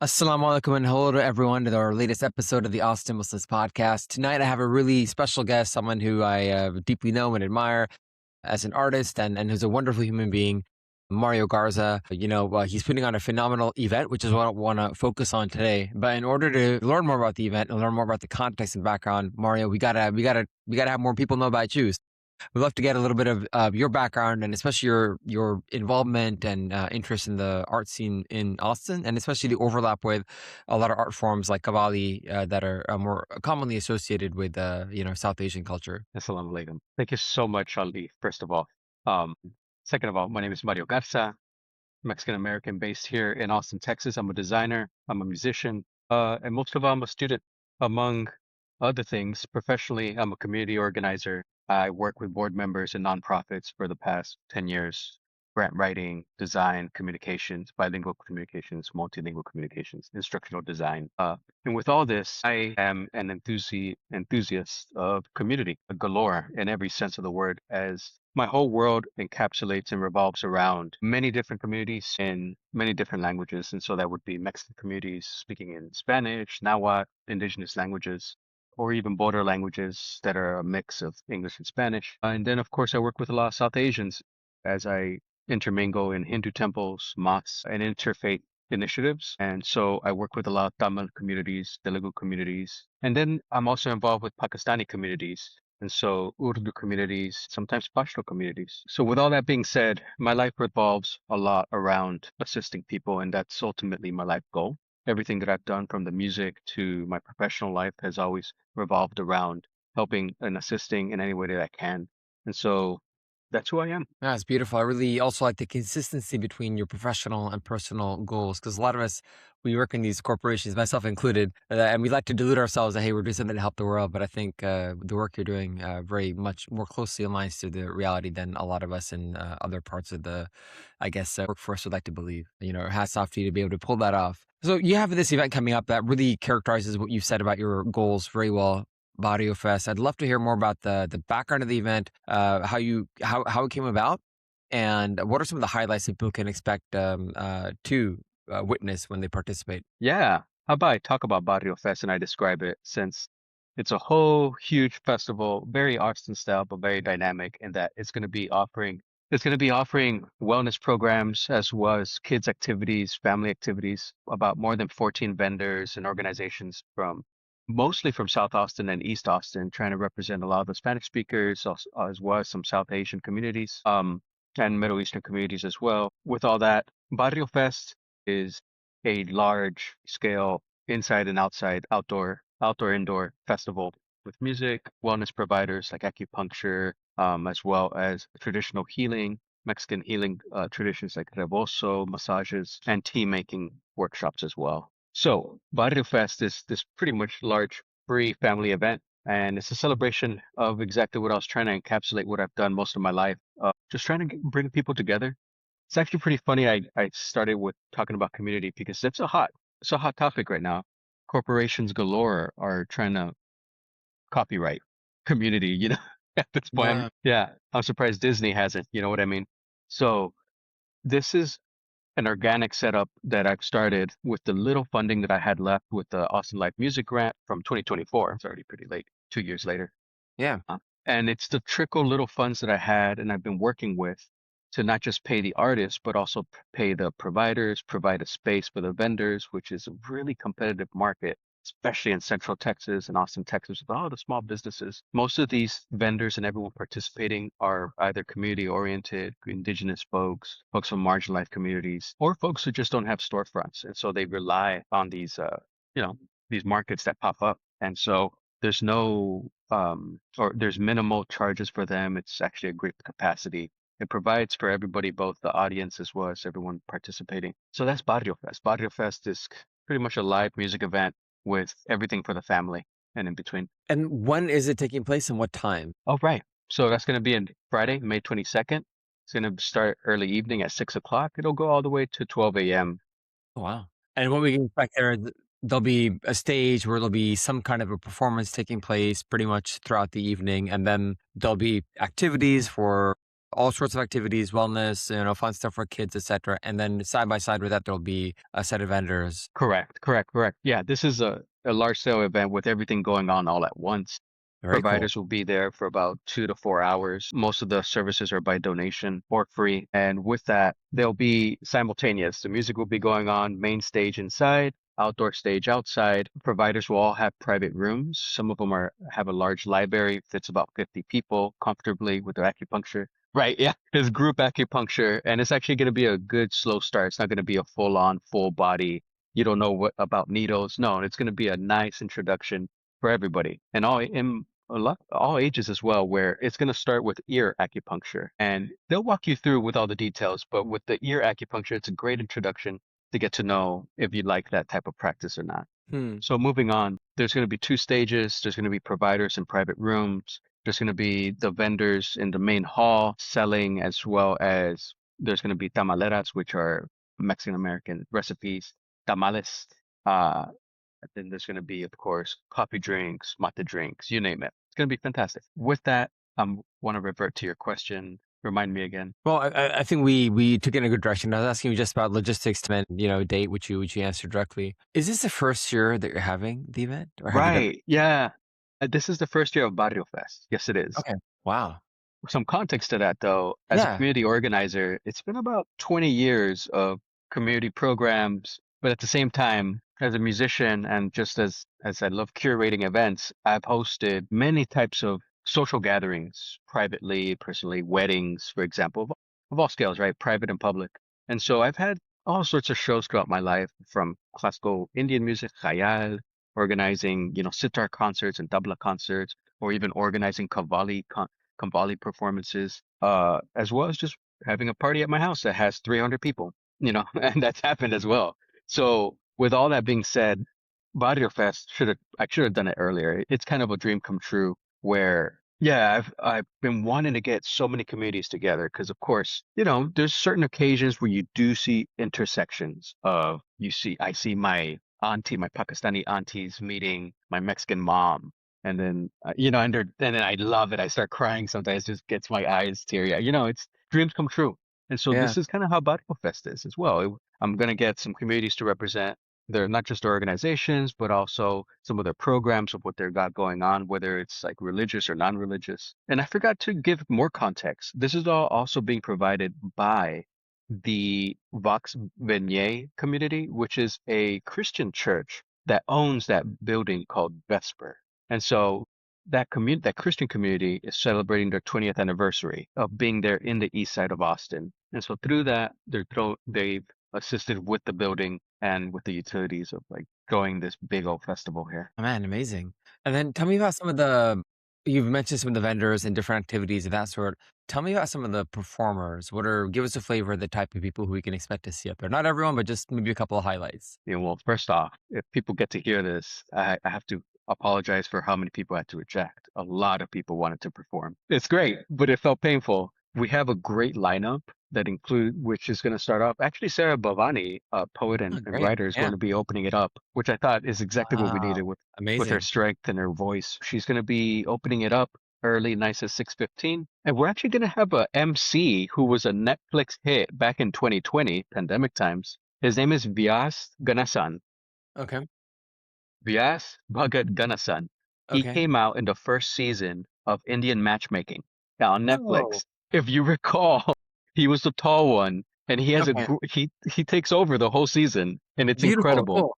Assalamu alaikum and hello to everyone to our latest episode of the Austin Muslims podcast. Tonight I have a really special guest, someone who I deeply know and admire as an artist and who's a wonderful human being, Mario Garza. He's putting on a phenomenal event, which is what I want to focus on today. But in order to learn more about the event and learn more about the context and background, Mario, we gotta have more people know about you. We'd love to get a little bit of your background and especially your involvement and interest in the art scene in Austin, and especially the overlap with a lot of art forms like qawwalli that are more commonly associated with South Asian culture. Assalamu alaikum. Thank you so much, Ali, first of all. Um, Second of all, my name is Mario Garza, Mexican American based here in Austin, Texas. I'm a designer, I'm a musician, and most of all, I'm a student. Among other things, professionally, I'm a community organizer. I work with board members and nonprofits for the past 10 years, grant writing, design, communications, bilingual communications, multilingual communications, instructional design. And with all this, I am an enthusiast of community, galore in every sense of the word, as my whole world encapsulates and revolves around many different communities in many different languages. And so that would be Mexican communities speaking in Spanish, Nahuatl, indigenous languages, or even border languages that are a mix of English and Spanish. And then, of course, I work with a lot of South Asians as I intermingle in Hindu temples, mosques, and interfaith initiatives. And so I work with a lot of Tamil communities, Telugu communities. And then I'm also involved with Pakistani communities. And so Urdu communities, sometimes Pashto communities. So with all that being said, my life revolves a lot around assisting people, and that's ultimately my life goal. Everything that I've done from the music to my professional life has always revolved around helping and assisting in any way that I can. And so that's who I am. Yeah, it's beautiful. I really also like the consistency between your professional and personal goals because a lot of us, we work in these corporations, myself included, and we like to delude ourselves that, hey, we're doing something to help the world. But I think the work you're doing very much more closely aligns to the reality than a lot of us in other parts of the, I guess, workforce would like to believe. Hats off to you to be able to pull that off. So you have this event coming up that really characterizes what you said about your goals very well. BarrioFest. I'd love to hear more about the background of the event, how it came about, and what are some of the highlights that people can expect to witness when they participate. Yeah. How about I talk about Barrio Fest and I describe it, since it's a whole huge festival, very Austin style, but very dynamic in that it's going to be offering wellness programs as well as kids activities, family activities, about more than 14 vendors and organizations from mostly from South Austin and East Austin, trying to represent a lot of the Spanish speakers, as well as some South Asian communities, and Middle Eastern communities as well. With all that, Barrio Fest is a large scale inside and outside indoor festival with music, wellness providers like acupuncture, as well as traditional healing, Mexican healing traditions like rebozo, massages, and tea making workshops as well. So Barrio Fest is this pretty much large free family event, and it's a celebration of exactly what I was trying to encapsulate what I've done most of my life, just trying to bring people together. It's actually pretty funny. I started with talking about community because it's a hot topic right now. Corporations galore are trying to copyright community, at this point. Yeah. Yeah, I'm surprised Disney hasn't, you know what I mean? So this is an organic setup that I've started with the little funding that I had left with the Austin Life Music Grant from 2024. It's already pretty late, 2 years later. Yeah. And it's the trickle little funds that I had and I've been working with to not just pay the artists, but also pay the providers, provide a space for the vendors, which is a really competitive market, especially in Central Texas and Austin, Texas, with all the small businesses. Most of these vendors and everyone participating are either community oriented, indigenous folks, folks from marginalized communities, or folks who just don't have storefronts. And so they rely on you know, these markets that pop up. And so there's no or there's minimal charges for them. It's actually a great capacity. It provides for everybody, both the audience as well as everyone participating. So that's Barrio Fest. Barrio Fest is pretty much a live music event with everything for the family and in between. And when is it taking place and what time? Oh, right. So that's going to be on Friday, May 22nd. It's going to start early evening at 6 o'clock. It'll go all the way to 12 a.m. Oh, wow. And what we can expect there, there'll be a stage where there'll be some kind of a performance taking place pretty much throughout the evening, and then there'll be activities for all sorts of activities, wellness, fun stuff for kids, etc. And then side by side with that, there'll be a set of vendors. Correct, correct, correct. Yeah, this is a large scale event with everything going on all at once. Very cool. Providers will be there for about 2 to 4 hours. Most of the services are by donation or free. And with that, they'll be simultaneous. The music will be going on, main stage inside, outdoor stage outside. Providers will all have private rooms. Some of them have a large library, fits about 50 people comfortably with their acupuncture. Right, yeah. There's group acupuncture, and it's actually going to be a good slow start. It's not going to be a full on, full body. You don't know what about needles. No, it's going to be a nice introduction for everybody and all ages as well, where it's going to start with ear acupuncture. And they'll walk you through with all the details, but with the ear acupuncture, it's a great introduction to get to know if you like that type of practice or not. Hmm. So moving on, there's going to be 2 stages. There's going to be providers in private rooms. There's going to be the vendors in the main hall selling, as well as there's going to be tamaleras, which are Mexican American recipes, tamales. Uh, and then there's going to be, of course, coffee drinks, mate drinks, you name it. It's going to be fantastic. With that, I want to revert to your question. Remind me again. Well, I think we took it in a good direction. I was asking you just about logistics and date, which you answered directly. Is this the first year that you're having the event, or have you done? Right. Yeah. This is the first year of BarrioFest. Yes, it is. Okay. Wow. Some context to that, though, as a Yeah. community organizer, it's been about 20 years of community programs, but at the same time, as a musician and just as I love curating events, I've hosted many types of social gatherings, privately, personally, weddings, for example, of all scales, right? Private and public. And so I've had all sorts of shows throughout my life, from classical Indian music, khayal, organizing, sitar concerts and tabla concerts, or even organizing qawwali performances, as well as just having a party at my house that has 300 people, and that's happened as well. So with all that being said, Barrio Fest I should have done it earlier. It's kind of a dream come true where, yeah, I've been wanting to get so many communities together because, of course, there's certain occasions where you do see intersections of I see my auntie, my Pakistani aunties meeting my Mexican mom, and then and then I love it. I start crying sometimes. It just gets my eyes teary. It's dreams come true. And so Yeah. this is kind of how Barrio Fest is as well. I'm gonna get some communities to represent. They're not just organizations, but also some of their programs of what they've got going on, whether it's like religious or non-religious. And I forgot to give more context. This is all also being provided by the Vox Venier community, which is a Christian church that owns that building called Vesper. And so that Christian community is celebrating their 20th anniversary of being there in the east side of Austin. And so through that, they've assisted with the building and with the utilities of like throwing this big old festival here. Oh, man, amazing. And then tell me about some of the you've mentioned some of the vendors and different activities of that sort. Tell me about some of the performers. Give us a flavor of the type of people who we can expect to see up there. Not everyone, but just maybe a couple of highlights. Well, first off, if people get to hear this, I have to apologize for how many people I had to reject. A lot of people wanted to perform. It's great, but it felt painful. We have a great lineup which is going to start off. Actually, Sarah Bhavani, a poet Oh, and great. writer, is going Yeah. to be opening it up, which I thought is exactly what we needed Wow. with her Amazing. strength and her voice. She's going to be opening it up early, nice at 6:15. And we're actually going to have a MC who was a Netflix hit back in 2020, pandemic times. His name is Vyas Ganasan. Okay. Vyas Bhagat Ganasan. He Okay. came out in the first season of Indian Matchmaking on Oh, Netflix. If you recall, he was the tall one, and okay. he takes over the whole season, and it's Beautiful. incredible. Cool.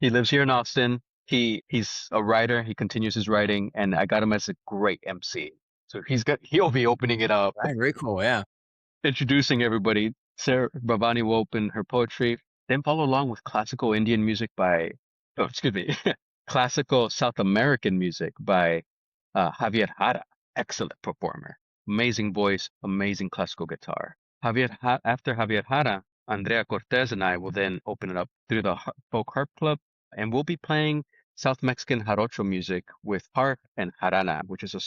He lives here in Austin. He's a writer. He continues his writing, and I got him as a great MC. So he'll be opening it up, Right. Very cool. Yeah. introducing everybody. Sarah Bhavani will open her poetry, then follow along with classical Indian music excuse me, classical South American music by Javier Jara. Excellent performer, amazing voice, amazing classical guitar. After Javier Jara, Andrea Cortez and I will then open it up through the Folk Harp Club, and we'll be playing South Mexican jarocho music with harp and jarana, which is a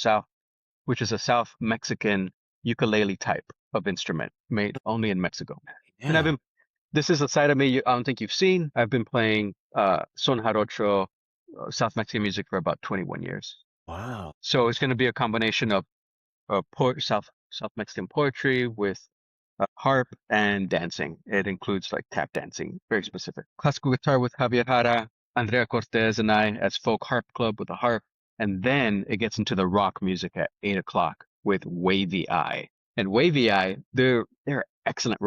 South Mexican ukulele type of instrument made only in Mexico. And Yeah. this is a side of me I don't think you've seen. I've been playing son jarocho, South Mexican music for about 21 years. Wow. So it's going to be a combination of South South Mexican poetry with harp and dancing. It includes like tap dancing, very specific. Classical guitar with Javier Jara, Andrea Cortez, and I as folk harp club with a harp. And then it gets into the rock music at 8 o'clock with Wavy Eye. And Wavy Eye, they're excellent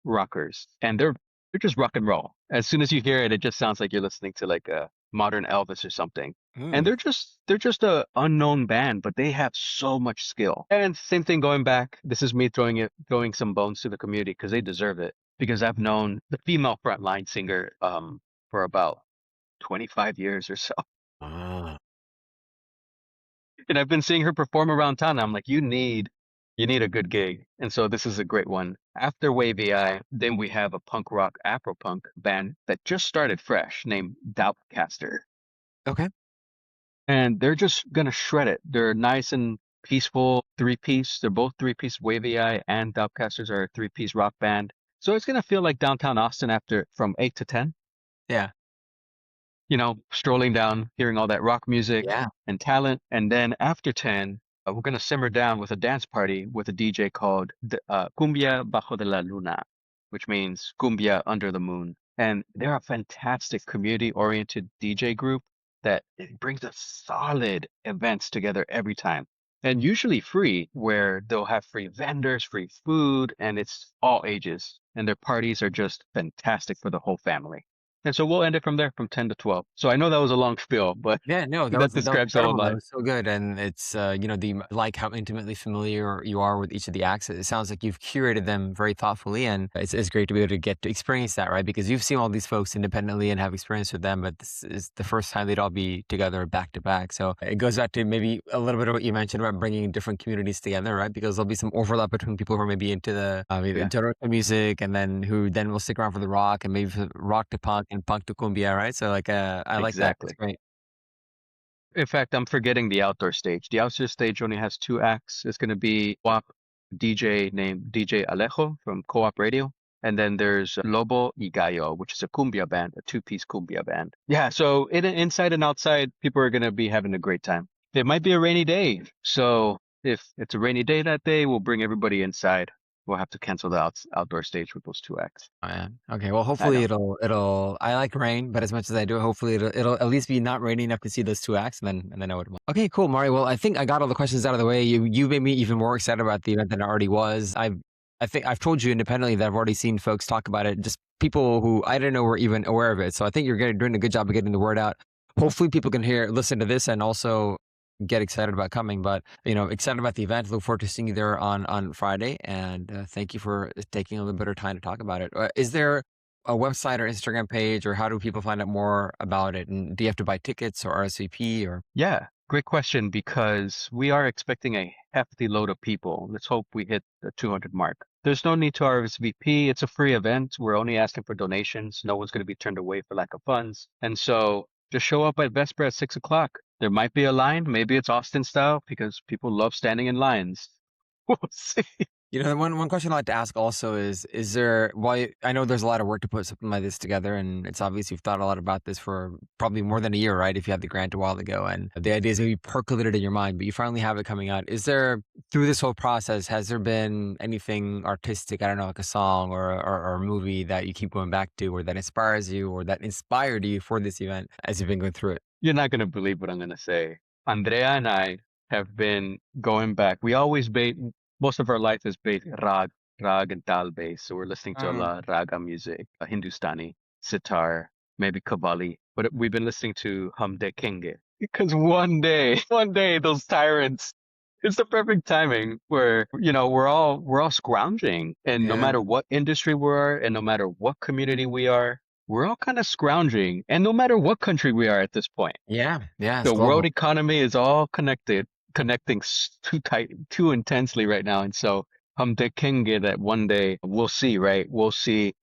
rockers, and they're just rock and roll. As soon as you hear it, it just sounds like you're listening to like a modern Elvis or something. And Mm. they're just a unknown band, but they have so much skill. And same thing going back. This is me throwing some bones to the community because they deserve it. Because I've known the female frontline singer for about 25 years or so. Ah. And I've been seeing her perform around town. And I'm like, you need a good gig. And so this is a great one. After Wavy Eye, then we have a punk rock Afro punk band that just started fresh named Doubtcaster. Okay. And they're just gonna shred it. They're nice and peaceful three-piece. They're both three-piece. Wavy Eye and Doubtcasters are a three-piece rock band. So it's gonna feel like downtown Austin after from 8 to 10. Yeah. Strolling down, hearing all that rock music Yeah. and talent. And then after 10, we're going to simmer down with a dance party with a DJ called Cumbia Bajo de la Luna, which means Cumbia under the moon. And they're a fantastic community-oriented DJ group that it brings us solid events together every time. And usually free, where they'll have free vendors, free food, and it's all ages. And their parties are just fantastic for the whole family. And so we'll end it from there from 10 to 12. So I know that was a long spiel, but Yeah, no, that that was describes the whole incredible. That night. was so good, and it's like how intimately familiar you are with each of the acts. It sounds like you've curated them very thoughtfully, and it's great to be able to get to experience that, right? Because you've seen all these folks independently and have experience with them, but this is the first time they'd all be together back to back. So it goes back to maybe a little bit of what you mentioned about bringing different communities together, right? Because there'll be some overlap between people who are maybe into the Yeah, into rock music, and then who then will stick around for the rock, and maybe for rock to punk and punk to cumbia, right? So like, I like that. That's exactly. great. In fact, I'm forgetting the outdoor stage. The outdoor stage only has two acts. It's going to be WAP DJ named DJ Alejo from Co-op Radio. And then there's Lobo y Gallo, which is a cumbia band, a two-piece cumbia band. Yeah, so inside and outside, people are going to be having a great time. It might be a rainy day. So if it's a rainy day that day, we'll bring everybody inside. We'll have to cancel the outdoor stage with those two acts. Oh, yeah. Okay. Well, I hopefully know. it'll. I like rain, but as much as I do, hopefully it'll at least be not raining enough to see those two acts, and then I would. Okay, cool, Mari. Well, I think I got all the questions out of the way. You made me even more excited about the event than I already was. I think I've told you independently that I've already seen folks talk about it, just people who I didn't know were even aware of it. So I think you're doing a good job of getting the word out. Hopefully, people can listen to this, and also get excited about coming. But excited about the event. Look forward to seeing you there on Friday. And thank you for taking a little bit of time to talk about it. Is there a website or Instagram page, or how do people find out more about it? And do you have to buy tickets or RSVP or? Yeah, great question because we are expecting a hefty load of people. Let's hope we hit the 200 mark. There's no need to RSVP. It's a free event. We're only asking for donations. No one's going to be turned away for lack of funds. And so just show up at Vespers at 6 o'clock. There might be a line. Maybe it's Austin style because people love standing in lines. We'll see. One question I'd like to ask also is there, why I know there's a lot of work to put something like this together, and it's obvious you've thought a lot about this for probably more than a year, right? If you had the grant a while ago, and the ideas maybe percolated in your mind, but you finally have it coming out. Is there, through this whole process, has there been anything artistic, I don't know, like a song or a movie that you keep going back to, or that inspires you, or that inspired you for this event as you've been going through it? You're not going to believe what I'm going to say. Andrea and I have been going back. We always most of our life is based rag and tal based. So we're listening to a Mm. lot of raga music, Hindustani, sitar, maybe qawwali. But we've been listening to Hamde Kenge because one day those tyrants. It's the perfect timing where we're all scrounging, and no Yeah. matter what industry we are, and no matter what community we are, we're all kind of scrounging, and no matter what country we are at this point. Yeah. Yeah. It's The world global. economy is all connecting too tight, too intensely right now. And so I'm thinking that one day we'll see, right? We'll see,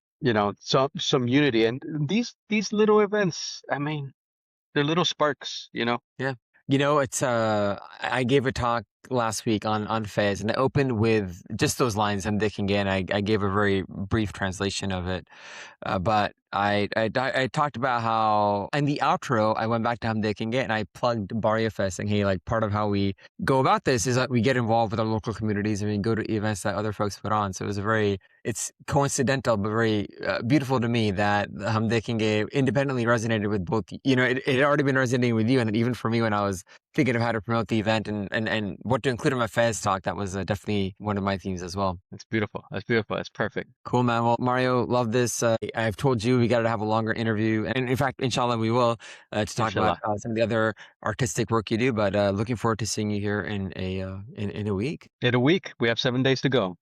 some unity. And these little events, I mean, they're little sparks. Yeah. It's I gave a talk last week on Fez, and it opened with just those lines, "I'm Dick again." I gave a very brief translation of it. But I talked about how in the outro I went back to Hamdik and I plugged BarrioFest, saying, hey, like part of how we go about this is that we get involved with our local communities and we go to events that other folks put on. So it was a very it's coincidental but very beautiful to me that Hamdik independently resonated with both. It had already been resonating with you, and then even for me when I was thinking of how to promote the event and what to include in my Fez talk, that was definitely one of my themes as well. That's beautiful. That's beautiful. That's perfect. Cool, man. Well, Mario, love this. I've told you we got to have a longer interview. And in fact, inshallah, we will to talk about Inshallah. some of the other artistic work you do. But looking forward to seeing you here in a week. In a week, we have 7 days to go.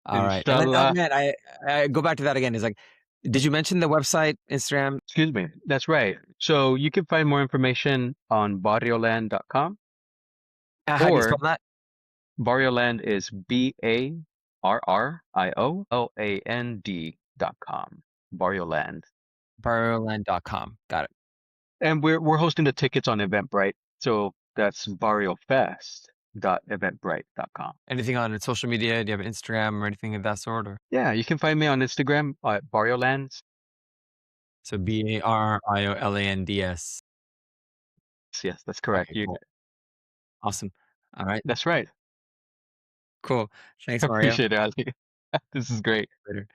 All right. And then, oh, Inshallah. man, I go back to that again. It's like, did you mention the website, Instagram? Excuse me. That's right. So you can find more information on barrioland.com, How do you spell or that? Barrioland is BarrioLand.com. Barrioland. BarrioLand.com. Got it. And we're hosting the tickets on Eventbrite. So that's BarrioFest.eventbrite.com. Anything on social media? Do you have an Instagram or anything of that sort? Or Yeah, you can find me on Instagram at Barriolands. so BarrioLands. Yes, that's correct. Okay, cool. Awesome. All right. That's right. Cool. Thanks, Mario. Appreciate it, Ali. This is great. Later.